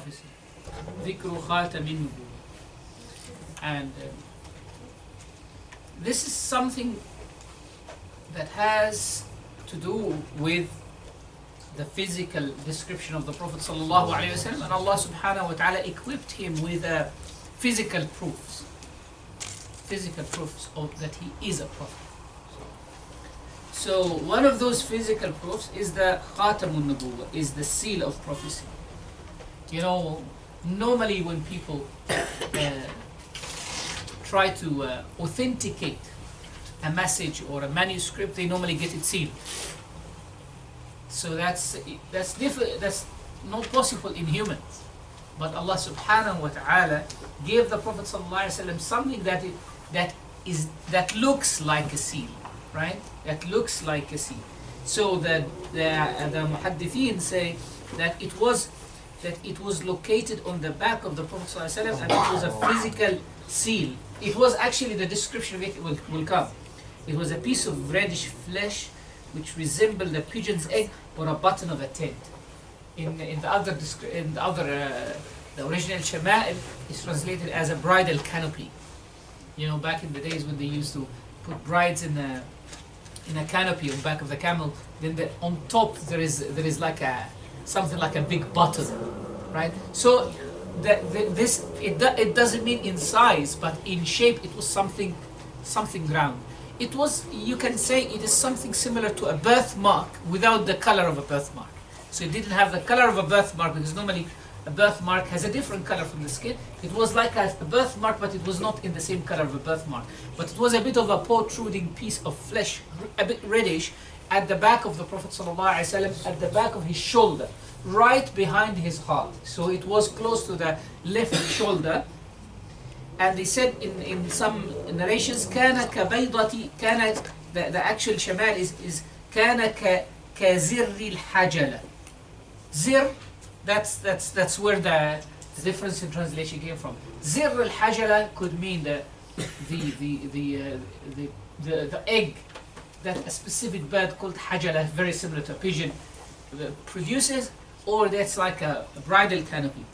prophecy. ذكر خاتم النبوة. And this is something that has to do with the physical description of the Prophet sallallahu alaihi wasallam, and Allah subhanahu wa ta'ala equipped him with physical proofs of that he is a prophet. So one of those physical proofs is the Khatamun Nubuwwah, is the seal of prophecy. You know, normally when people try to authenticate a message or a manuscript, they normally get it sealed. So that's different. That's not possible in humans. But Allah subhanahu wa ta'ala gave the Prophet sallallahu alaihi wasallam something that looks like a seal, right? That looks like a seal. So the muhaddithin say that it was located on the back of the Prophet sallallahu alaihi wasallam, and it was a physical seal. It was actually, the description of it will come. It was a piece of reddish flesh which resembled a pigeon's egg or a button of a tent. In the original Shamail is translated as a bridal canopy. You know, back in the days when they used to put brides in a canopy on the back of the camel, then on top there is like something like a big button, right? So it doesn't mean in size, but in shape it was something round. It was, you can say, it is something similar to a birthmark without the color of a birthmark. So it didn't have the color of a birthmark, because normally a birthmark has a different color from the skin. It was like a birthmark, but it was not in the same color of a birthmark. But it was a bit of a protruding piece of flesh, a bit reddish, at the back of the Prophet ﷺ, at the back of his shoulder, right behind his heart. So it was close to the left shoulder. And they said in some narrations, كان كبيضة, كان the actual shamal is كان كزر الحجلة. Zir, that's where the difference in translation came from. Zir al-hajala could mean the egg that a specific bird called hajala, very similar to a pigeon, produces, or that's like a bridal canopy.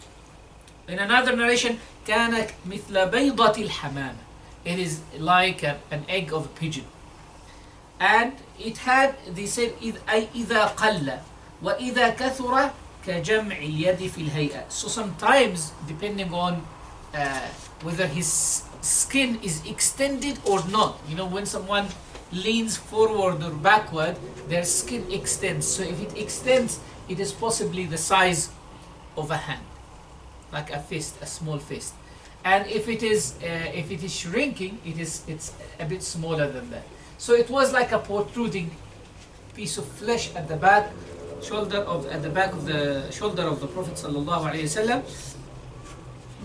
In another narration, كان مثل بيضة الحمامة. It is like an egg of a pigeon. And it had, they said, إذا قل وإذا كثر كجمع اليد في الهيئة. So sometimes, depending on whether his skin is extended or not. You know, when someone leans forward or backward, their skin extends. So if it extends, it is possibly the size of a hand, like a fist, a small fist. And if it is shrinking, it's a bit smaller than that. So it was like a protruding piece of flesh at the back at the back of the shoulder of the Prophet sallallahu alaihi wasallam.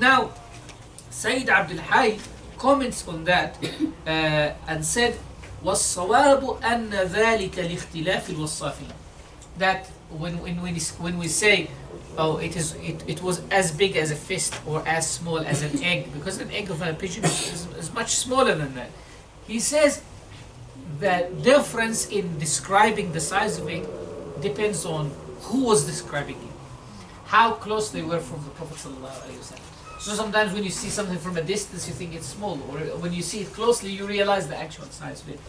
Now, Shaykh Abdul Hayy comments on that and said, وَالصَّوَابُ أَنَّ ذَلِكَ لِاخْتِلَافِ الْوَصَّافِينَ. That when we say, oh, it was as big as a fist or as small as an egg, because an egg of a pigeon is much smaller than that. He says the difference in describing the size of it depends on who was describing it, how close they were from the Prophet ﷺ. So sometimes when you see something from a distance, you think it's small, or when you see it closely, you realize the actual size of it.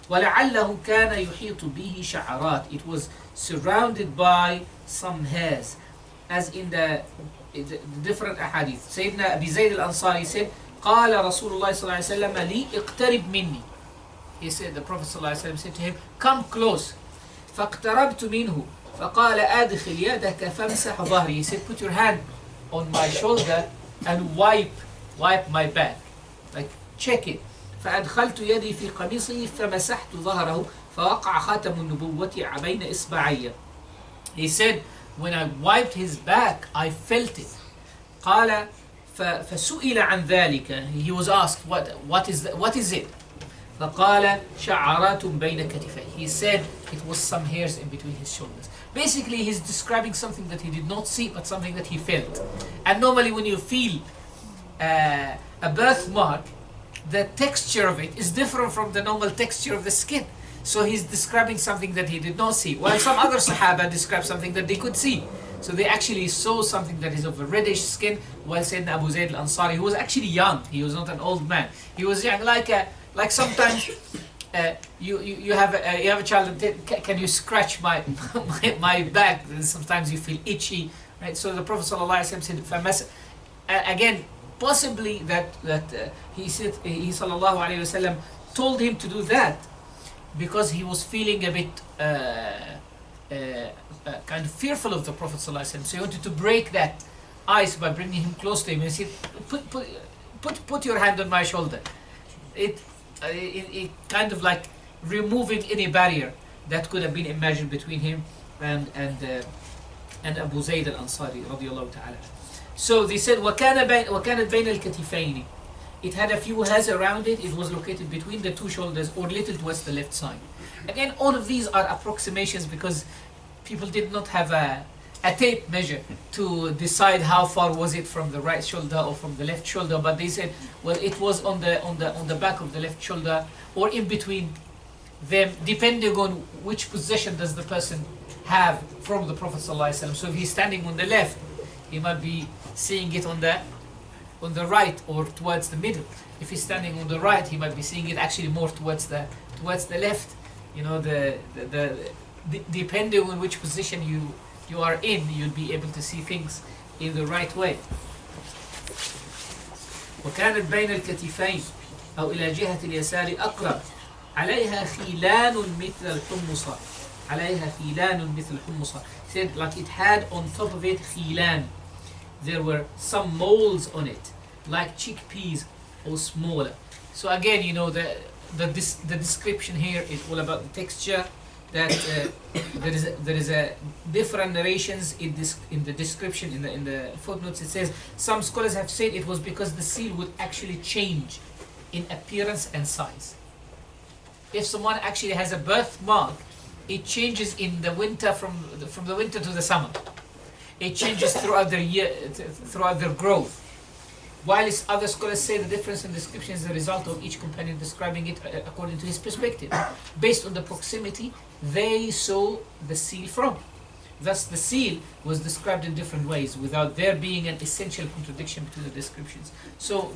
وَلَعَلَّهُ كَانَ يُحِيطُ بِهِ شَعَرَاتٍ. It was surrounded by some hairs, as in the different ahadith. Sayyidina Abi Zayd al-Ansari said, قال رسول الله صلى الله عليه وسلم لي اقترب مني. He said, the Prophet صلى الله عليه وسلم said to him, come close. فاقتربت منه فقال أدخل يدك فامسح ظهري. He said, put your hand on my shoulder and wipe my back, like check it. فأدخلت يدي في قميصه فمسحت ظهره فوقع خاتم النبوة بين إصبعي. He said, when I wiped his back, I felt it. قال فسئل عن ذلك. He was asked, what is it? فقال شعرات بين كتفيه. He said it was some hairs in between his shoulders. Basically, he's describing something that he did not see, but something that he felt. And normally when you feel a birthmark, the texture of it is different from the normal texture of the skin. So he's describing something that he did not see, while some other Sahaba describe something that they could see. So they actually saw something that is of a reddish skin, while Sayyidina Abu Zayd al-Ansari, who was actually young, he was not an old man, he was young, like sometimes you have a child and can you scratch my back? And sometimes you feel itchy, right? So the Prophet ﷺ said, again, possibly that he said, he sallallahu alayhi wasallam told him to do that because he was feeling a bit kind of fearful of the Prophet ﷺ. So he wanted to break that ice by bringing him close to him. And he said, put your hand on my shoulder. It kind of like removing any barrier that could have been imagined between him and Abu Zayd al-Ansari radiyallahu ta'ala. So they said وَكَانَتْ بَيْنَ الْكَتِفَيْنِ. It had a few hairs around it. It was located between the two shoulders or little towards the left side. Again, all of these are approximations because people did not have a tape measure to decide how far was it from the right shoulder or from the left shoulder, but they said, well, it was on the back of the left shoulder or in between them, depending on which position does the person have from the Prophet ﷺ. So if he's standing on the left, he might be seeing it on the right or towards the middle. If he's standing on the right, he might be seeing it actually more towards the left. You know, depending on which position you are in, you'll be able to see things in the right way. وكانت بين الكتفين أو إلى جهة اليسار أقرب عليها خيلان مثل الحمصة. عليها خيلان مثل الحمصة. Said like it had on top of it خيلان. There were some moles on it, like chickpeas or smaller. So again, you know, the description here is all about the texture. That there is a different narrations in the description in the footnotes. It says some scholars have said it was because the seal would actually change in appearance and size. If someone actually has a birthmark, it changes in the winter from the winter to the summer. It changes throughout their year, throughout their growth. While other scholars say the difference in description is the result of each companion describing it according to his perspective. Based on the proximity they saw the seal from. Thus the seal was described in different ways without there being an essential contradiction between the descriptions. So